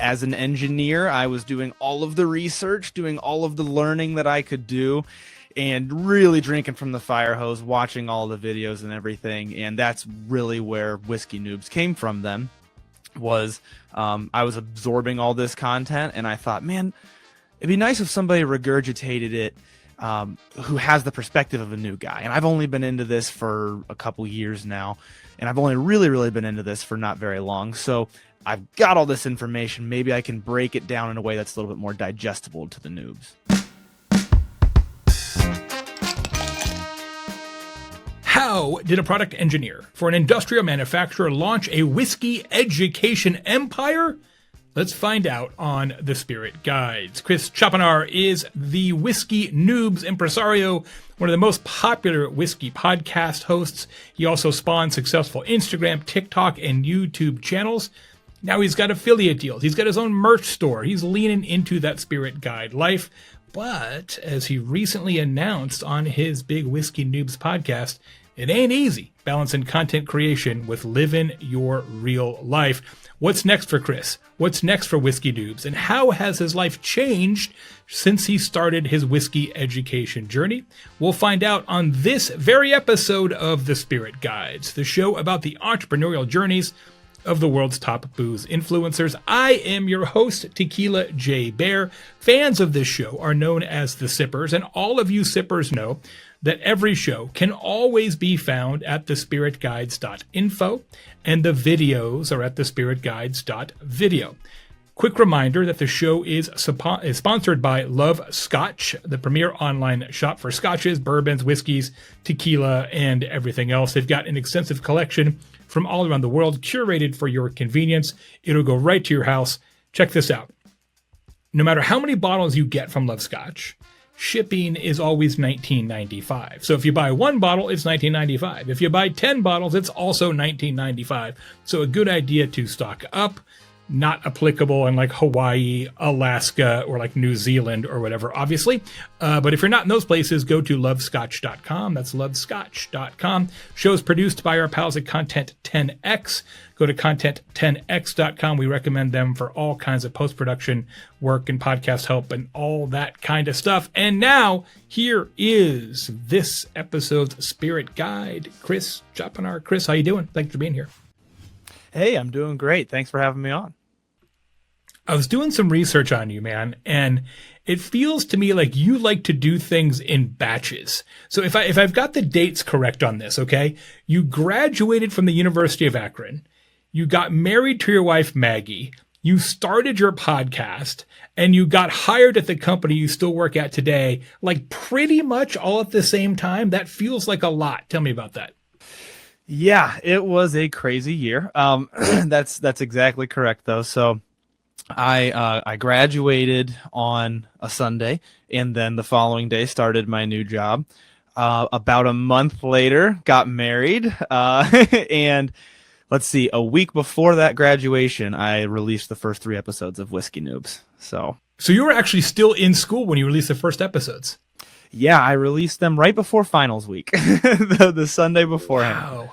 as an engineer, I was doing all of the research, doing all of the learning that I could do, and really drinking from the fire hose, watching all the videos and everything. And that's really where Whiskey Noobs came from then, was I was absorbing all this content, and I thought, man, it'd be nice if somebody regurgitated it who has the perspective of a new guy. And I've only been into this for a couple years now, and I've only really been into this for not very long. So I've got all this information. Maybe I can break it down in a way that's a little bit more digestible to the noobs. How did a product engineer for an industrial manufacturer launch a whiskey education empire? Let's find out on The Spirit Guides. Chris Chapanar is the Whiskey Noobs impresario, one of the most popular whiskey podcast hosts. He also spawned successful Instagram, TikTok, and YouTube channels. Now he's got affiliate deals. He's got his own merch store. He's leaning into that Spirit Guide life. But as he recently announced on his big Whiskey Noobs podcast, it ain't easy balancing content creation with living your real life. What's next for Chris? What's next for Whiskey Noobs? And how has his life changed since he started his whiskey education journey? We'll find out on this very episode of The Spirit Guides, the show about the entrepreneurial journeys of the world's top booze influencers. I am your host, Tequila J. Baer. Fans of this show are known as the Sippers, and all of you Sippers know that every show can always be found at thespiritguides.info, and the videos are at thespiritguides.video. Quick reminder that the show is sponsored by Love Scotch, the premier online shop for scotches, bourbons, whiskeys, tequila, and everything else. They've got an extensive collection from all around the world, curated for your convenience. It'll go right to your house. Check this out. No matter how many bottles you get from Love Scotch, shipping is always $19.95. So if you buy one bottle, it's $19.95. If you buy 10 bottles, it's also $19.95. So a good idea to stock up. Not applicable in like Hawaii, Alaska, or like New Zealand or whatever, obviously. But if you're not in those places, go to lovescotch.com. That's lovescotch.com. Shows produced by our pals at Content 10X. Go to content10x.com. We recommend them for all kinds of post-production work and podcast help and all that kind of stuff. And now, here is this episode's Spirit Guide. Chris Chapanar. Chris, how you doing? Thanks for being here. Hey, I'm doing great. Thanks for having me on. I was doing some research on you, man, and it feels to me like you like to do things in batches. So if I've got the dates correct on this, okay, you graduated from the University of Akron, you got married to your wife, Maggie, you started your podcast, and you got hired at the company you still work at today, like pretty much all at the same time. That feels like a lot. Tell me about that. Yeah, it was a crazy year. That's exactly correct, though. So I graduated on a Sunday, and then the following day started my new job. About a month later, got married, and let's see, a week before that graduation, I released the first 3 episodes of Whiskey Noobs. So you were actually still in school when you released the first episodes? Yeah, I released them right before finals week, the Sunday beforehand. Wow,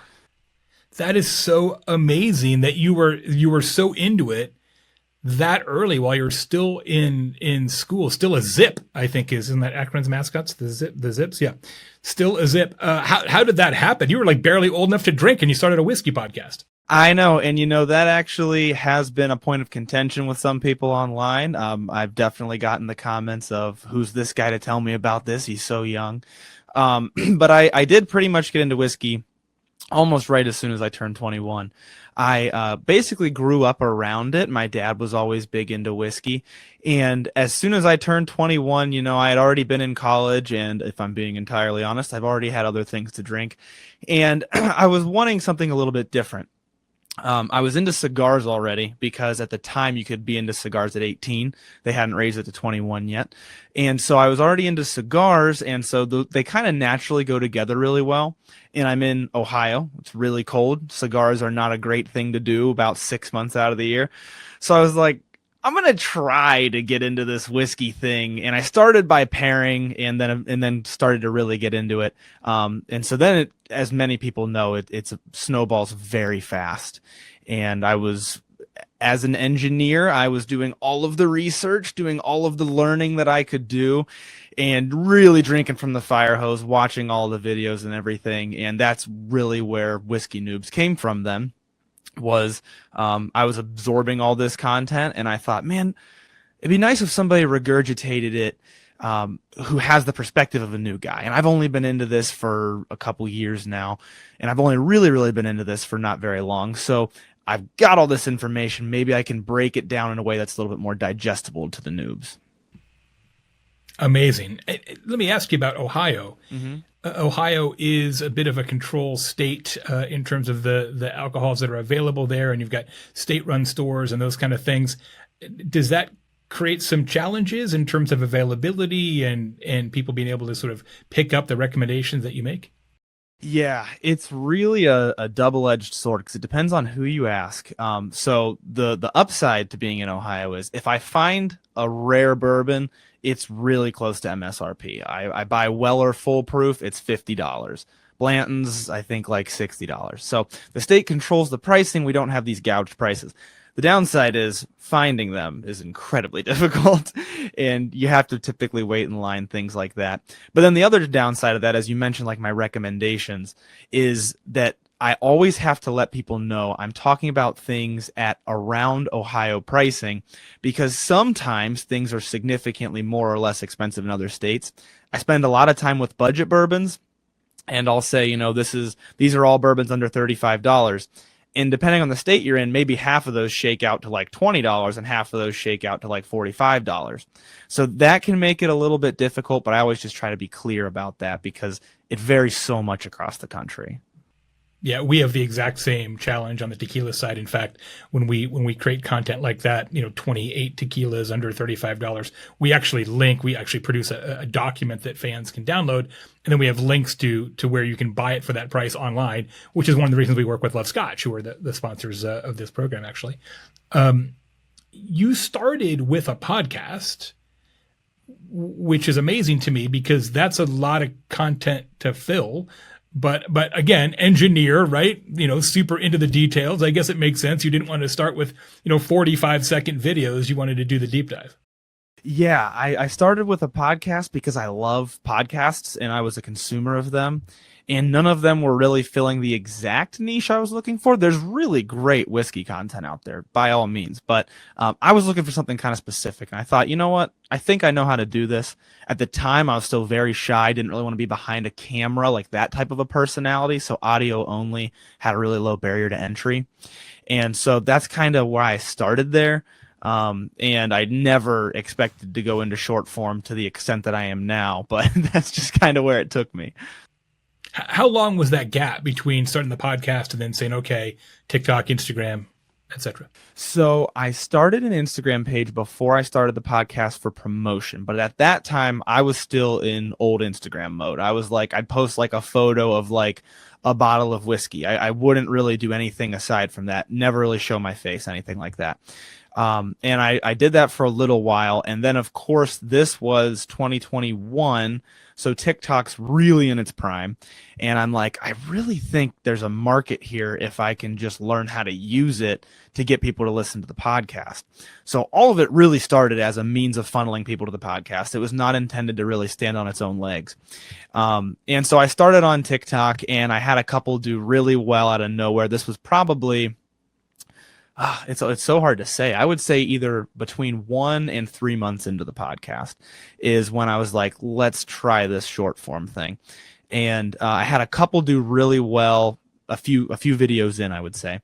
that is so amazing that you were so into it that early while you're still in school. Still a Zip, I think, isn't that Akron's mascots? The Zips, yeah, still a Zip. How did that happen? You were like barely old enough to drink, and you started a whiskey podcast. I know, and that actually has been a point of contention with some people online. I've definitely gotten the comments of, who's this guy to tell me about this? He's so young. But I did pretty much get into whiskey almost right as soon as I turned 21. I basically grew up around it. My dad was always big into whiskey. And as soon as I turned 21, I had already been in college. And if I'm being entirely honest, I've already had other things to drink. And I was wanting something a little bit different. I was into cigars already, because at the time you could be into cigars at 18. They hadn't raised it to 21 yet. And so I was already into cigars, and so they kind of naturally go together really well. And I'm in Ohio. It's really cold. Cigars are not a great thing to do about 6 months out of the year. So I was like, I'm going to try to get into this whiskey thing. And I started by pairing, and then started to really get into it. And so then, as many people know, it snowballs very fast. And I was as an engineer, I was doing all of the research, doing all of the learning that I could do, and really drinking from the fire hose, watching all the videos and everything. And that's really where Whiskey Noobs came from then, was I was absorbing all this content, and I thought, man, it'd be nice if somebody regurgitated it, who has the perspective of a new guy. And I've only been into this for a couple years now, and I've only really been into this for not very long. So I've got all this information. Maybe I can break it down in a way that's a little bit more digestible to the noobs. Amazing. Let me ask you about Ohio. Ohio is a bit of a control state in terms of the alcohols that are available there, and you've got state-run stores and those kind of things. Does that create some challenges in terms of availability and people being able to sort of pick up the recommendations that you make? Yeah, it's really a double-edged sword because it depends on who you ask. So the upside to being in Ohio is if I find a rare bourbon, it's really close to MSRP. I buy Weller Full Proof, it's $50. Blanton's, I think, like $60. So the state controls the pricing. We don't have these gouged prices. The downside is finding them is incredibly difficult, and you have to typically wait in line, things like that. But then the other downside of that, as you mentioned, like my recommendations, is that I always have to let people know I'm talking about things at around Ohio pricing, because sometimes things are significantly more or less expensive in other states. I spend a lot of time with budget bourbons, and I'll say, these are all bourbons under $35. And depending on the state you're in, maybe half of those shake out to like $20 and half of those shake out to like $45. So that can make it a little bit difficult, but I always just try to be clear about that because it varies so much across the country. Yeah, we have the exact same challenge on the tequila side. In fact, when we create content like that, 28 tequilas under $35, we actually produce a document that fans can download, and then we have links to where you can buy it for that price online, which is one of the reasons we work with Love Scotch, who are the sponsors of this program, actually. You started with a podcast, which is amazing to me because that's a lot of content to fill. But again, engineer, right? Super into the details. I guess it makes sense. You didn't want to start with, 45-second videos. You wanted to do the deep dive. Yeah, I started with a podcast because I love podcasts and I was a consumer of them. And none of them were really filling the exact niche I was looking for. There's really great whiskey content out there, by all means. But I was looking for something kind of specific. And I thought, you know what? I think I know how to do this. At the time, I was still very shy. Didn't really want to be behind a camera, like that type of a personality. So audio only had a really low barrier to entry. And so that's kind of where I started there. And I never expected to go into short form to the extent that I am now. But that's just kind of where it took me. How long was that gap between starting the podcast and then saying, okay, TikTok, Instagram, etc.? So I started an Instagram page before I started the podcast for promotion. But at that time, I was still in old Instagram mode. I was like, I'd post like a photo of like a bottle of whiskey. I wouldn't really do anything aside from that. Never really show my face, anything like that. And I did that for a little while. And then, of course, this was 2021. So TikTok's really in its prime. And I'm like, I really think there's a market here if I can just learn how to use it to get people to listen to the podcast. So all of it really started as a means of funneling people to the podcast. It was not intended to really stand on its own legs. And so I started on TikTok, and I had a couple do really well out of nowhere. This was probably... it's so hard to say. I would say either between 1 and 3 months into the podcast is when I was like, let's try this short form thing. And I had a couple do really well, a few videos in, I would say.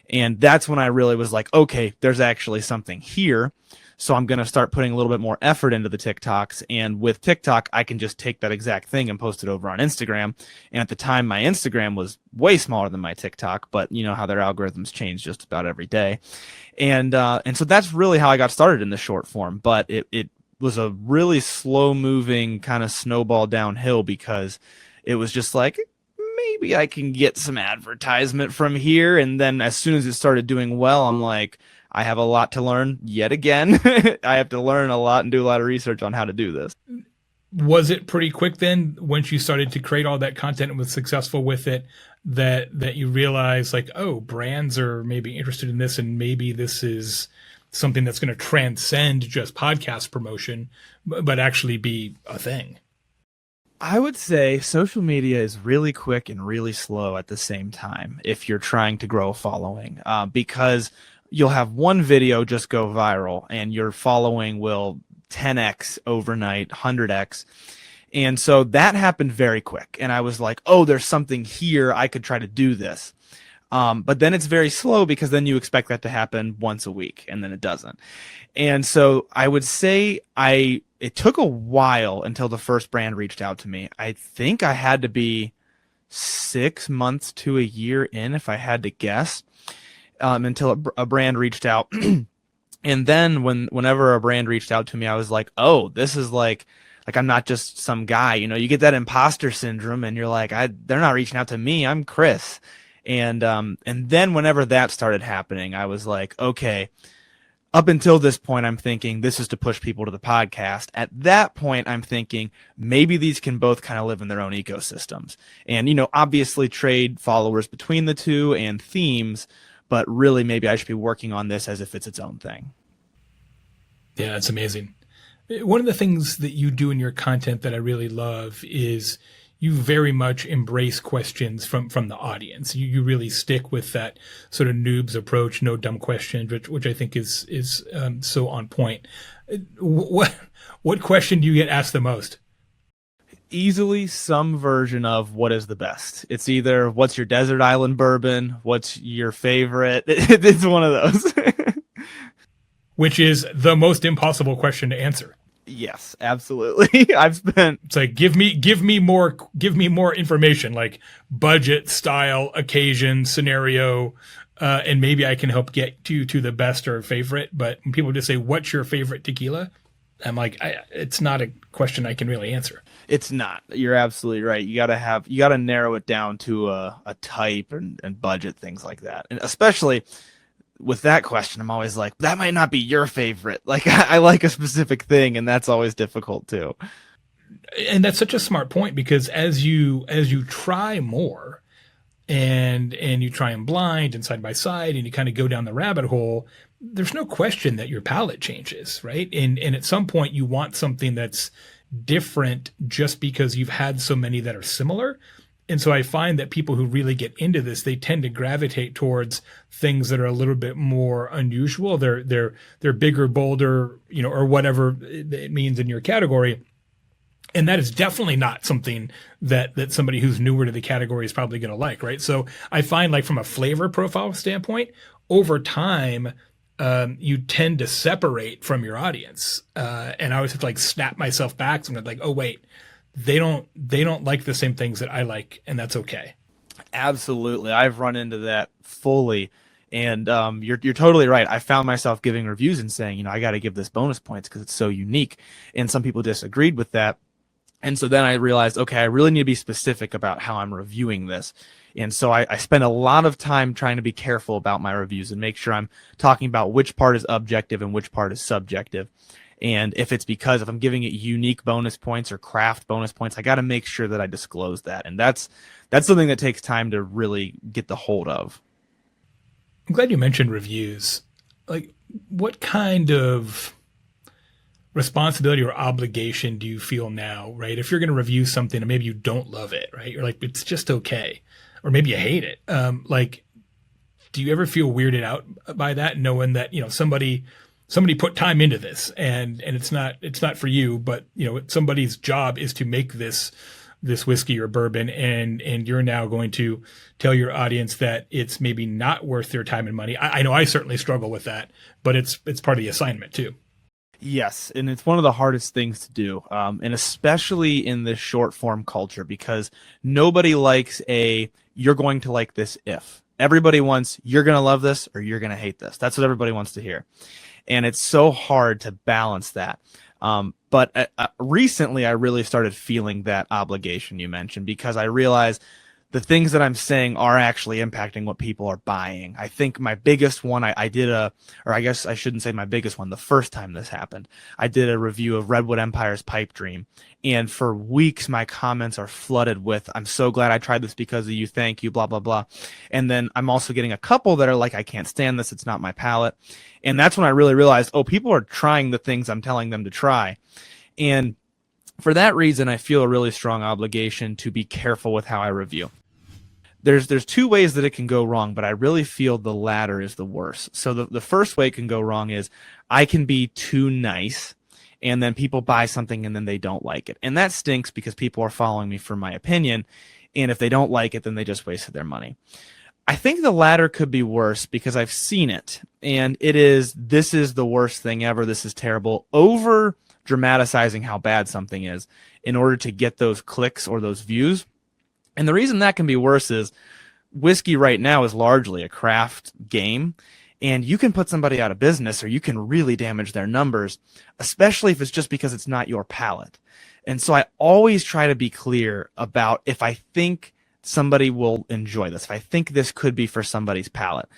And that's when I really was like, okay, there's actually something here. So I'm going to start putting a little bit more effort into the TikToks. And with TikTok, I can just take that exact thing and post it over on Instagram. And at the time, my Instagram was way smaller than my TikTok, but you know how their algorithms change just about every day. And so that's really how I got started in the short form. But it was a really slow moving kind of snowball downhill because it was just like, maybe I can get some advertisement from here. And then as soon as it started doing well, I'm like, I have a lot to learn yet again. I have to learn a lot and do a lot of research on how to do this. Was it pretty quick then once you started to create all that content and was successful with it that you realized like, oh, brands are maybe interested in this and maybe this is something that's going to transcend just podcast promotion, but actually be a thing? I would say social media is really quick and really slow at the same time if you're trying to grow a following, because you'll have one video just go viral and your following will 10x overnight, 100x. And so that happened very quick. And I was like, oh, there's something here. I could try to do this. But then it's very slow because then you expect that to happen once a week and then it doesn't. And so I would say it took a while until the first brand reached out to me. I think I had to be 6 months to a year in, if I had to guess, until a brand reached out. And then whenever a brand reached out to me, I was like, oh, this is like I'm not just some guy. You get that imposter syndrome and you're like, they're not reaching out to me. I'm Chris. And then whenever that started happening, I was like, okay, up until this point, I'm thinking this is to push people to the podcast. At that point, I'm thinking maybe these can both kind of live in their own ecosystems and, obviously trade followers between the two and themes, but really maybe I should be working on this as if it's its own thing. Yeah, it's amazing. One of the things that you do in your content that I really love is you very much embrace questions from the audience. You really stick with that sort of noobs approach, no dumb questions, which I think is so on point. What question do you get asked the most? Easily some version of what is the best. It's either what's your desert island bourbon, what's your favorite. It's one of those. Which is the most impossible question to answer. Yes, absolutely. It's like give me more information, like budget, style, occasion, scenario, and maybe I can help get you to the best or favorite. But when people just say, "What's your favorite tequila?" I'm like, it's not a question I can really answer. It's not. You're absolutely right. You gotta narrow it down to a type and budget, things like that. And especially with that question, I'm always like, that might not be your favorite. Like I like a specific thing, and that's always difficult too. And that's such a smart point because as you try more and you try them blind and side by side and you kind of go down the rabbit hole, there's no question that your palate changes, right? And at some point you want something that's different just because you've had so many that are similar. And so I find that people who really get into this, they tend to gravitate towards things that are a little bit more unusual. They're bigger, bolder, or whatever it means in your category. And that is definitely not something that somebody who's newer to the category is probably going to like, right? So I find like from a flavor profile standpoint, over time, you tend to separate from your audience. And I always have to like snap myself back. So I'm like, oh, wait. They don't like the same things that I like, and that's okay. Absolutely. I've run into that fully. And you're totally right. I found myself giving reviews and saying, I got to give this bonus points because it's so unique. And some people disagreed with that. And so then I realized, okay, I really need to be specific about how I'm reviewing this. And so I spend a lot of time trying to be careful about my reviews and make sure I'm talking about which part is objective and which part is subjective. And if I'm giving it unique bonus points or craft bonus points, I got to make sure that I disclose that. And that's something that takes time to really get the hold of. I'm glad you mentioned reviews. Like, what kind of responsibility or obligation do you feel now, right? If you're going to review something and maybe you don't love it, right? You're like, it's just okay. Or maybe you hate it. Do you ever feel weirded out by that, knowing that, somebody put time into this and it's not for you, but somebody's job is to make this whiskey or bourbon and you're now going to tell your audience that it's maybe not worth their time and money. I know I certainly struggle with that, but it's part of the assignment too. Yes, and it's one of the hardest things to do, and especially in this short form culture, because nobody likes you're going to like this if. Everybody wants you're going to love this or you're going to hate this. That's what everybody wants to hear. And it's so hard to balance that. But recently, I really started feeling that obligation you mentioned because I realized the things that I'm saying are actually impacting what people are buying. I think my biggest one, I did or I guess I shouldn't say my biggest one, the first time this happened, I did a review of Redwood Empire's Pipe Dream. And for weeks, my comments are flooded with, I'm so glad I tried this because of you, thank you, blah, blah, blah. And then I'm also getting a couple that are like, I can't stand this, it's not my palate. And that's when I really realized, oh, people are trying the things I'm telling them to try. And for that reason, I feel a really strong obligation to be careful with how I review. There's two ways that it can go wrong, but I really feel the latter is the worst. So the first way it can go wrong is I can be too nice, and then people buy something and then they don't like it. And that stinks because people are following me for my opinion, and if they don't like it, then they just wasted their money. I think the latter could be worse because I've seen it, and this is the worst thing ever, this is terrible, over dramatizing how bad something is in order to get those clicks or those views. And the reason that can be worse is whiskey right now is largely a craft game, and you can put somebody out of business or you can really damage their numbers, especially if it's just because it's not your palate. And so I always try to be clear about if I think somebody will enjoy this, if I think this could be for somebody's palate.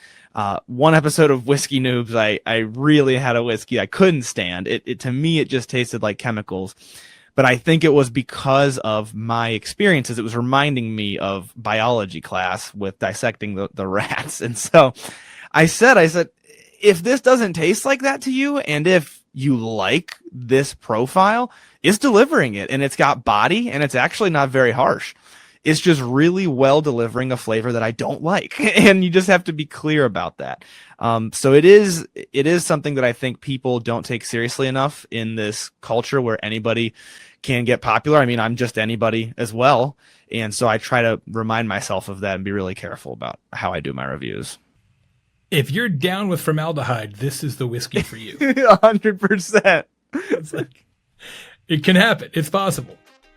One episode of Whiskey Noobs, I really had a whiskey I couldn't stand. To me, it just tasted like chemicals. But I think it was because of my experiences. It was reminding me of biology class with dissecting the rats. And so I said, if this doesn't taste like that to you, and if you like this profile, it's delivering it, and it's got body, and it's actually not very harsh. It's just really well delivering a flavor that I don't like. And you just have to be clear about that. So it is something that I think people don't take seriously enough in this culture where anybody can get popular. I mean, I'm just anybody as well. And so I try to remind myself of that and be really careful about how I do my reviews. If you're down with formaldehyde, this is the whiskey for you. 100%. It's like, it can happen. It's possible.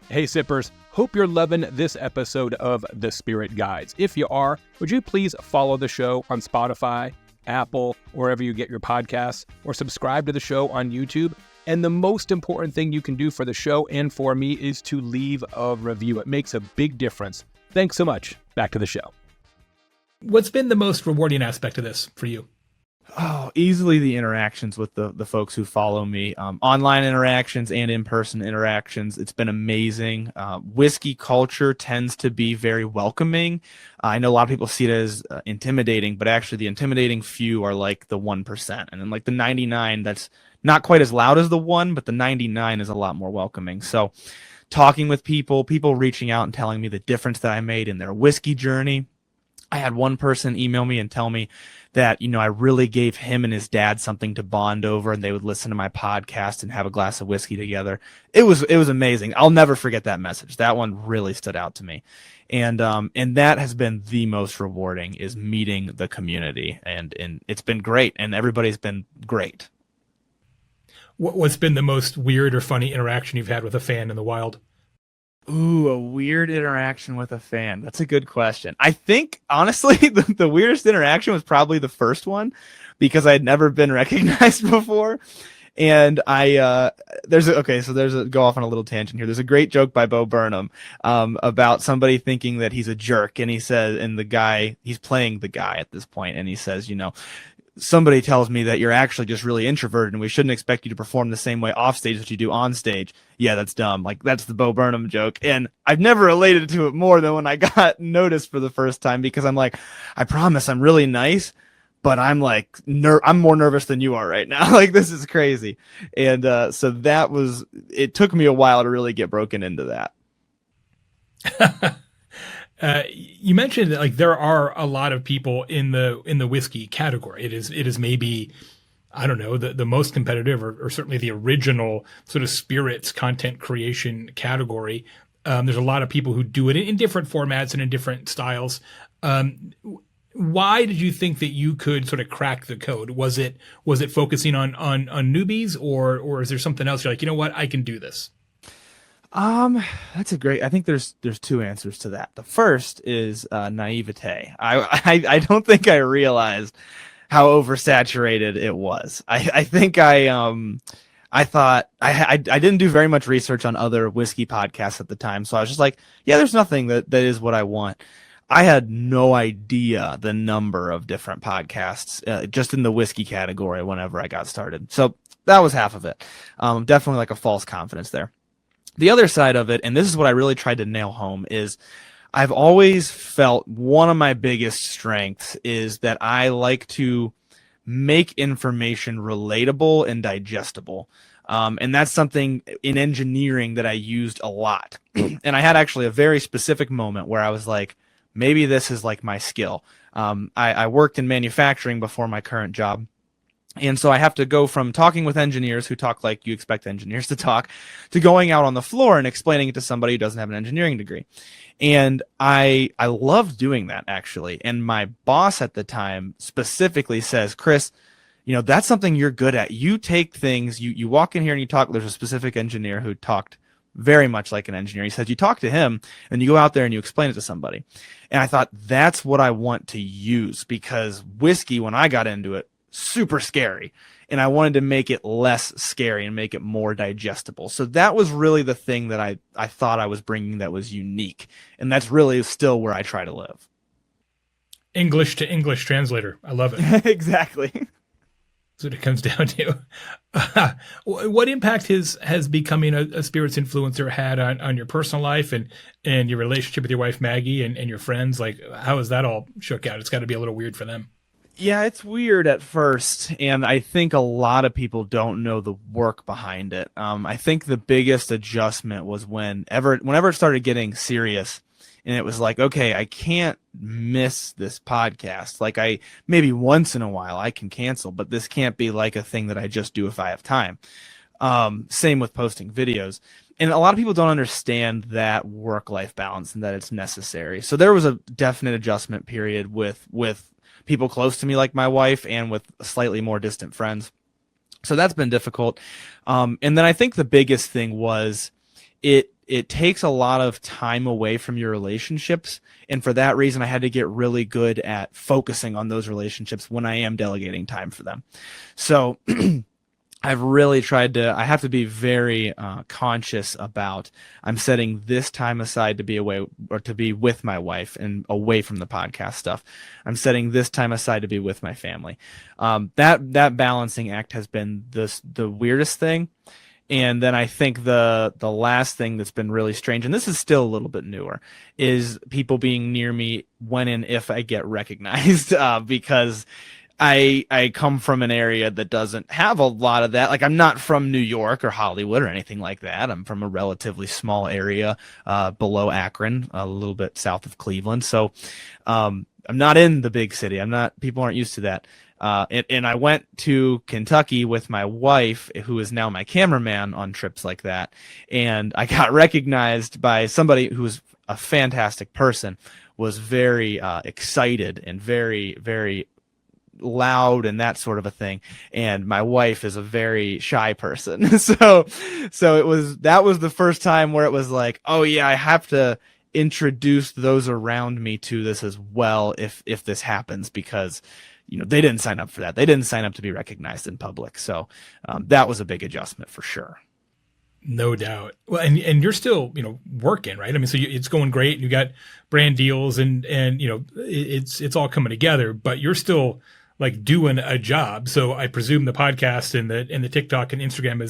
Hey, sippers. Hope you're loving this episode of The Spirit Guides. If you are, would you please follow the show on Spotify, Apple, wherever you get your podcasts, or subscribe to the show on YouTube? And the most important thing you can do for the show and for me is to leave a review. It makes a big difference. Thanks so much. Back to the show. What's been the most rewarding aspect of this for you? Oh, easily the interactions with the folks who follow me, online interactions and in-person interactions. It's been amazing. Whiskey culture tends to be very welcoming. I know a lot of people see it as intimidating, but actually the intimidating few are like the 1%. And then like the 99, that's not quite as loud as the 1, but the 99 is a lot more welcoming. So talking with people reaching out and telling me the difference that I made in their whiskey journey. I had one person email me and tell me that, I really gave him and his dad something to bond over, and they would listen to my podcast and have a glass of whiskey together. It was amazing. I'll never forget that message. That one really stood out to me. And that has been the most rewarding, is meeting the community, and it's been great, and everybody's been great. What's been the most weird or funny interaction you've had with a fan in the wild? Ooh, a weird interaction with a fan. That's a good question. I think, honestly, the weirdest interaction was probably the first one, because I had never been recognized before. And go off on a little tangent here. There's a great joke by Bo Burnham about somebody thinking that he's a jerk. And he says, and he's playing the guy at this point, and he says, somebody tells me that you're actually just really introverted and we shouldn't expect you to perform the same way off stage that you do on stage. Yeah, that's dumb. Like, that's the Bo Burnham joke. And I've never related to it more than when I got noticed for the first time, because I'm like, I promise I'm really nice, but I'm like, I'm more nervous than you are right now. Like, this is crazy. And so it took me a while to really get broken into that. You mentioned that, like, there are a lot of people in the whiskey category. It is maybe, I don't know, the most competitive or certainly the original sort of spirits content creation category. There's a lot of people who do it in different formats and in different styles. Why did you think that you could sort of crack the code? Was it focusing on newbies, or is there something else you're like, you know what, I can do this? I think there's two answers to that. The first is naivete. I don't think I realized how oversaturated it was. I think I I thought I didn't do very much research on other whiskey podcasts at the time. So I was just like, yeah, there's nothing that is what I want. I had no idea the number of different podcasts just in the whiskey category whenever I got started. So that was half of it. Definitely like a false confidence there. The other side of it, and this is what I really tried to nail home, is I've always felt one of my biggest strengths is that I like to make information relatable and digestible. And that's something in engineering that I used a lot. And I had actually a very specific moment where I was like, maybe this is like my skill. I worked in manufacturing before my current job. And so I have to go from talking with engineers who talk like you expect engineers to talk to going out on the floor and explaining it to somebody who doesn't have an engineering degree. And I loved doing that, actually. And my boss at the time specifically says, Chris, that's something you're good at. You take things, you walk in here and you talk. There's a specific engineer who talked very much like an engineer. He says you talk to him and you go out there and you explain it to somebody. And I thought that's what I want to use, because whiskey, when I got into it, super scary, and I wanted to make it less scary and make it more digestible. So that was really the thing that I thought I was bringing that was unique, and that's really still where I try to live. English to English translator. I love it. Exactly. That's what it comes down to. What impact has becoming a spirits influencer had on your personal life and your relationship with your wife Maggie and your friends? Like, how has that all shook out? It's got to be a little weird for them. Yeah, it's weird at first, and I think a lot of people don't know the work behind it. I think the biggest adjustment was whenever it started getting serious, and it was like, okay, I can't miss this podcast. Like, maybe once in a while I can cancel, but this can't be like a thing that I just do if I have time. Same with posting videos. And a lot of people don't understand that work-life balance and that it's necessary. So there was a definite adjustment period with people close to me like my wife and with slightly more distant friends. So that's been difficult. And then I think the biggest thing was it takes a lot of time away from your relationships. And for that reason, I had to get really good at focusing on those relationships when I am delegating time for them. So I've really tried I have to be very conscious about, I'm setting this time aside to be away or to be with my wife and away from the podcast stuff. I'm setting this time aside to be with my family. That balancing act has been the weirdest thing. And then I think the last thing that's been really strange, and this is still a little bit newer, is people being near me when and if I get recognized, because I come from an area that doesn't have a lot of that. Like, I'm not from New York or Hollywood or anything like that. I'm from a relatively small area below Akron, a little bit south of Cleveland. So I'm not in the big city. People aren't used to that. And I went to Kentucky with my wife, who is now my cameraman on trips like that. And I got recognized by somebody who was a fantastic person, was very excited and very, very loud and that sort of a thing. And my wife is a very shy person. So that was the first time where it was like, oh yeah, I have to introduce those around me to this as well if this happens, because they didn't sign up for that. They didn't sign up to be recognized in public. So that was a big adjustment for sure. No doubt. Well, and you're still, working, right? I mean, so it's going great. You got brand deals and it's all coming together, but you're still like doing a job. So I presume the podcast and the TikTok and Instagram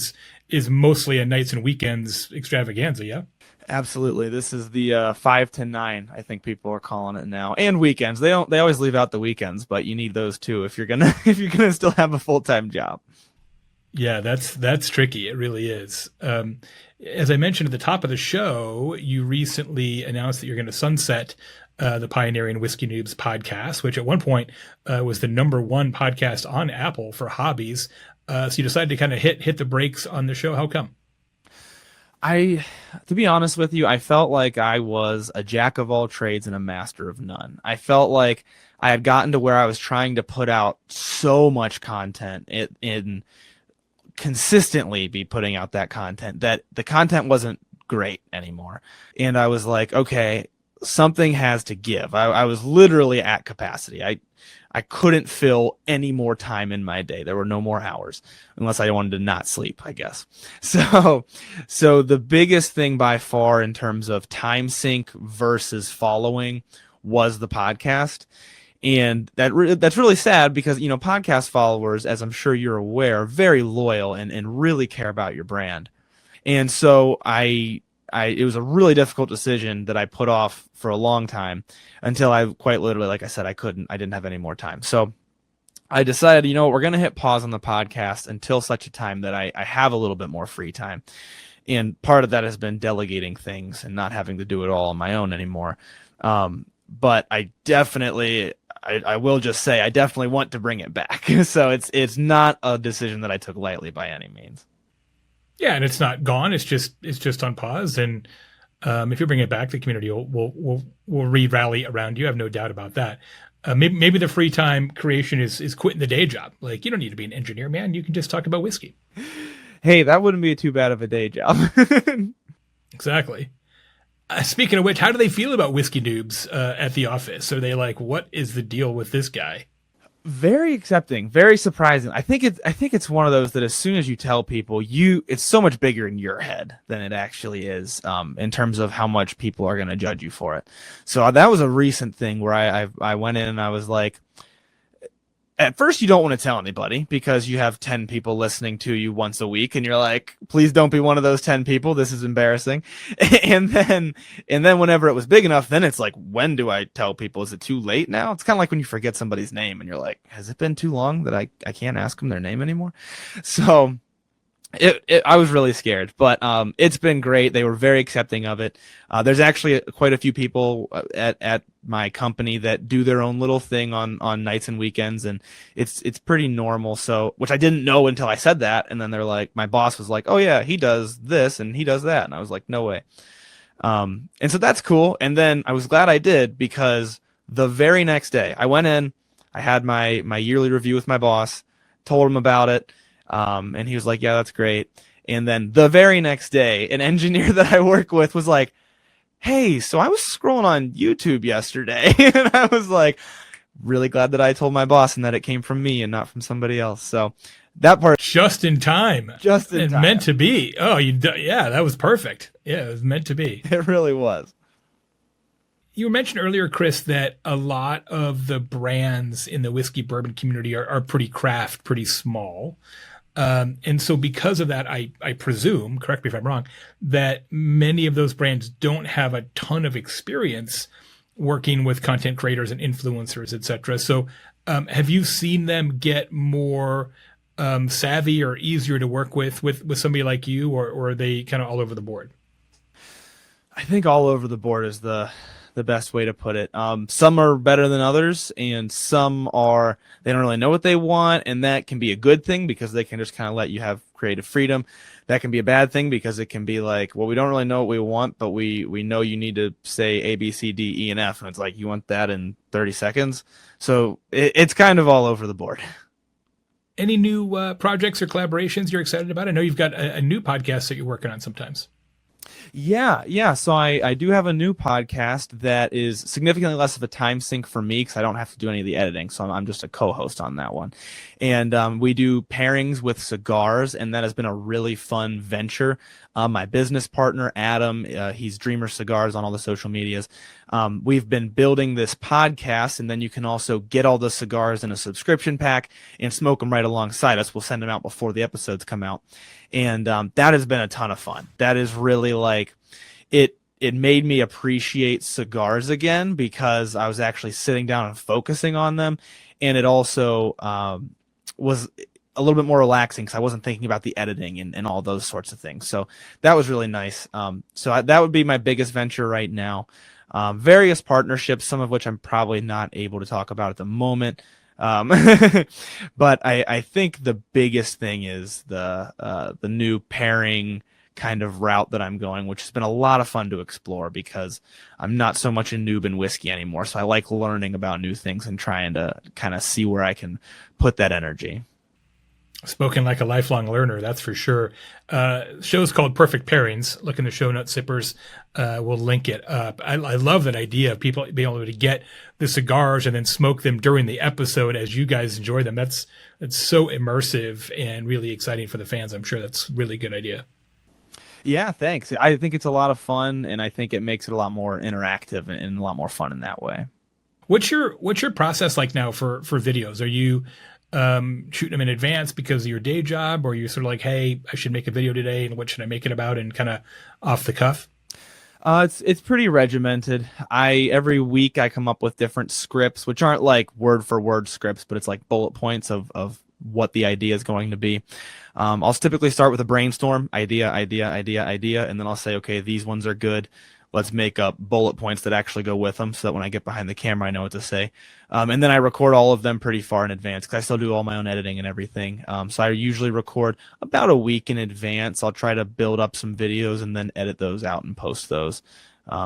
is mostly a nights and weekends extravaganza. Yeah. Absolutely. This is the 5 to 9, I think people are calling it now, and weekends. They always leave out the weekends, but you need those too if you're gonna still have a full-time job. Yeah, that's tricky. It really is. As I mentioned at the top of the show, you recently announced that you're going to sunset the Pioneering Whiskey Noobs podcast, which at one point was the #1 podcast on Apple for hobbies. So you decided to kind of hit the brakes on the show. How come? To be honest with you, I felt like I was a jack of all trades and a master of none. I felt like I had gotten to where I was trying to put out so much content in consistently be putting out that content that the content wasn't great anymore. And I was like, okay, something has to give. I was literally at capacity. I couldn't fill any more time in my day. There were no more hours unless I wanted to not sleep, I guess. So the biggest thing by far in terms of time sink versus following was the podcast. And that's really sad because, podcast followers, as I'm sure you're aware, are very loyal and really care about your brand. And so it was a really difficult decision that I put off for a long time until I quite literally, like I said, I didn't have any more time. So I decided, we're going to hit pause on the podcast until such a time that I have a little bit more free time. And part of that has been delegating things and not having to do it all on my own anymore. But I definitely, I will just say, I definitely want to bring it back. So it's not a decision that I took lightly by any means. Yeah, and it's not gone. It's just on pause. And if you bring it back, the community will re-rally around you. I have no doubt about that. Maybe the free time creation is quitting the day job. Like, you don't need to be an engineer, man. You can just talk about whiskey. Hey, that wouldn't be too bad of a day job. Exactly. Speaking of which, how do they feel about Whiskey Noobs at the office? Are they like, what is the deal with this guy? Very accepting, very surprising. I think it's one of those that as soon as you tell people, it's so much bigger in your head than it actually is, in terms of how much people are going to judge you for it. So that was a recent thing where I went in and I was like, at first you don't want to tell anybody because you have 10 people listening to you once a week and you're like, please don't be one of those 10 people. This is embarrassing. And then whenever it was big enough, then it's like, when do I tell people? Is it too late now? It's kind of like when you forget somebody's name and you're like, has it been too long that I can't ask them their name anymore? So I was really scared, but it's been great. They were very accepting of it. There's actually quite a few people at my company that do their own little thing on nights and weekends, and it's pretty normal. So, which I didn't know until I said that, and then they're like, my boss was like, "Oh yeah, he does this and he does that," and I was like, "No way." And so that's cool. And then I was glad I did because the very next day I went in, I had my yearly review with my boss, told him about it. And he was like, yeah, that's great. And then the very next day, an engineer that I work with was like, hey, so I was scrolling on YouTube yesterday. And I was like, really glad that I told my boss and that it came from me and not from somebody else. So that part. Just in time. Just in time. Meant to be. Oh, yeah, that was perfect. Yeah, it was meant to be. It really was. You mentioned earlier, Chris, that a lot of the brands in the whiskey bourbon community are pretty craft, pretty small. And so because of that, I presume, correct me if I'm wrong, that many of those brands don't have a ton of experience working with content creators and influencers, et cetera. So have you seen them get more savvy or easier to work with somebody like you, or are they kind of all over the board? I think all over the board is the best way to put it. Some are better than others, and some they don't really know what they want, and that can be a good thing because they can just kind of let you have creative freedom. That can be a bad thing because it can be like, well, we don't really know what we want, but we know you need to say A, B, C, D, E, and F, and it's like, you want that in 30 seconds? So it's kind of all over the board. Any new projects or collaborations you're excited about? I know you've got a new podcast that you're working on sometimes. Yeah. So I do have a new podcast that is significantly less of a time sink for me because I don't have to do any of the editing. So I'm just a co-host on that one. And we do pairings with cigars, and that has been a really fun venture. My business partner, Adam, he's Dreamer Cigars on all the social medias. We've been building this podcast, and then you can also get all the cigars in a subscription pack and smoke them right alongside us. We'll send them out before the episodes come out. And that has been a ton of fun. That is really like it made me appreciate cigars again because I was actually sitting down and focusing on them. And it also was a little bit more relaxing because I wasn't thinking about the editing and all those sorts of things. So that was really nice. That would be my biggest venture right now. Various partnerships, some of which I'm probably not able to talk about at the moment. But I think the biggest thing is the new pairing kind of route that I'm going, which has been a lot of fun to explore because I'm not so much a noob in whiskey anymore. So I like learning about new things and trying to kind of see where I can put that energy. Spoken like a lifelong learner, that's for sure. Show's called Perfect Pairings. Look in the show notes, sippers. We'll link it up. I love that idea of people being able to get the cigars and then smoke them during the episode as you guys enjoy them. That's so immersive and really exciting for the fans. I'm sure that's a really good idea. Yeah, thanks. I think it's a lot of fun, and I think it makes it a lot more interactive and a lot more fun in that way. What's your process like now for videos? Are you shooting them in advance because of your day job, or are you sort of like, hey, I should make a video today, and what should I make it about, and kind of off the cuff? It's pretty regimented. Every week I come up with different scripts, which aren't like word for word scripts, but it's like bullet points of what the idea is going to be. I'll typically start with a brainstorm, idea, and then I'll say, okay, these ones are good. Let's make up bullet points that actually go with them so that when I get behind the camera, I know what to say. And then I record all of them pretty far in advance because I still do all my own editing and everything. So I usually record about a week in advance. I'll try to build up some videos and then edit those out and post those.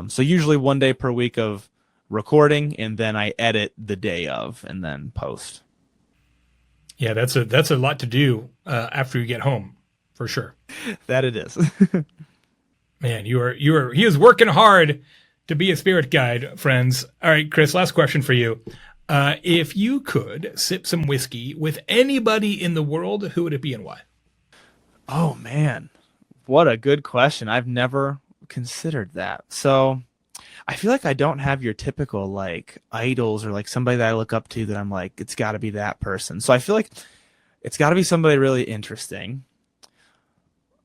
So usually one day per week of recording, and then I edit the day of and then post. Yeah, that's a lot to do after you get home, for sure. That it is. Man, he is working hard to be a spirit guide, friends. All right, Chris, last question for you. If you could sip some whiskey with anybody in the world, who would it be and why? Oh man, what a good question. I've never considered that. So I feel like I don't have your typical like idols or like somebody that I look up to that I'm like, it's got to be that person. So I feel like it's got to be somebody really interesting.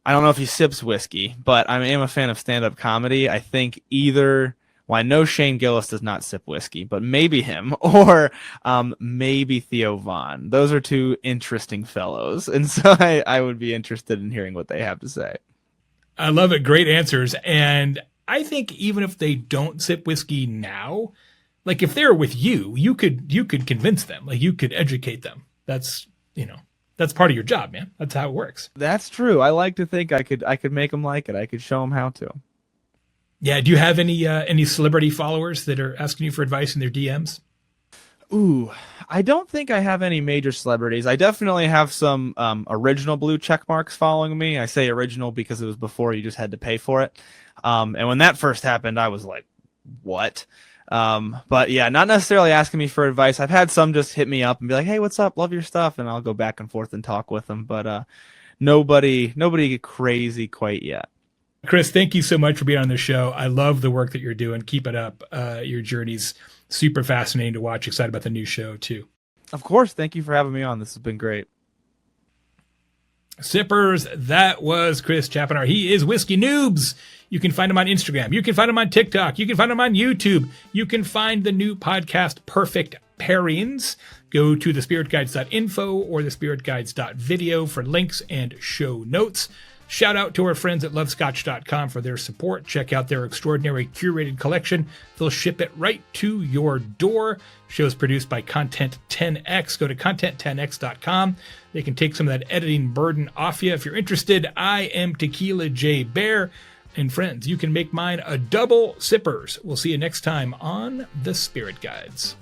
I don't know if he sips whiskey, but I am a fan of stand-up comedy. I think I know Shane Gillis does not sip whiskey, but maybe him or maybe Theo Vaughn. Those are two interesting fellows, and so I would be interested in hearing what they have to say. I love it. Great answers. And I think even if they don't sip whiskey now, like if they're with you, you could convince them, like you could educate them. That's part of your job, man. That's how it works. That's true. I like to think I could make them like it. I could show them how to. Yeah. Do you have any celebrity followers that are asking you for advice in their DMs? Ooh, I don't think I have any major celebrities. I definitely have some original blue check marks following me. I say original because it was before you just had to pay for it. And when that first happened, I was like, what? But yeah, not necessarily asking me for advice. I've had some just hit me up and be like, hey, what's up? Love your stuff. And I'll go back and forth and talk with them. But nobody crazy quite yet. Chris, thank you so much for being on the show. I love the work that you're doing. Keep it up. Your journey's super fascinating to watch. Excited about the new show too. Of course. Thank you for having me on. This has been great. Sippers, that was Chris Chapanar. He is Whiskey Noobs. You can find him on Instagram. You can find him on TikTok. You can find him on YouTube. You can find the new podcast, Perfect Pairings. Go to thespiritguides.info or thespiritguides.video for links and show notes. Shout out to our friends at lovescotch.com for their support. Check out their extraordinary curated collection. They'll ship it right to your door. Show's produced by Content 10X. Go to content10x.com. They can take some of that editing burden off you. If you're interested, I am Tequila J. Baer. And friends, you can make mine a double sippers. We'll see you next time on The Spirit Guides.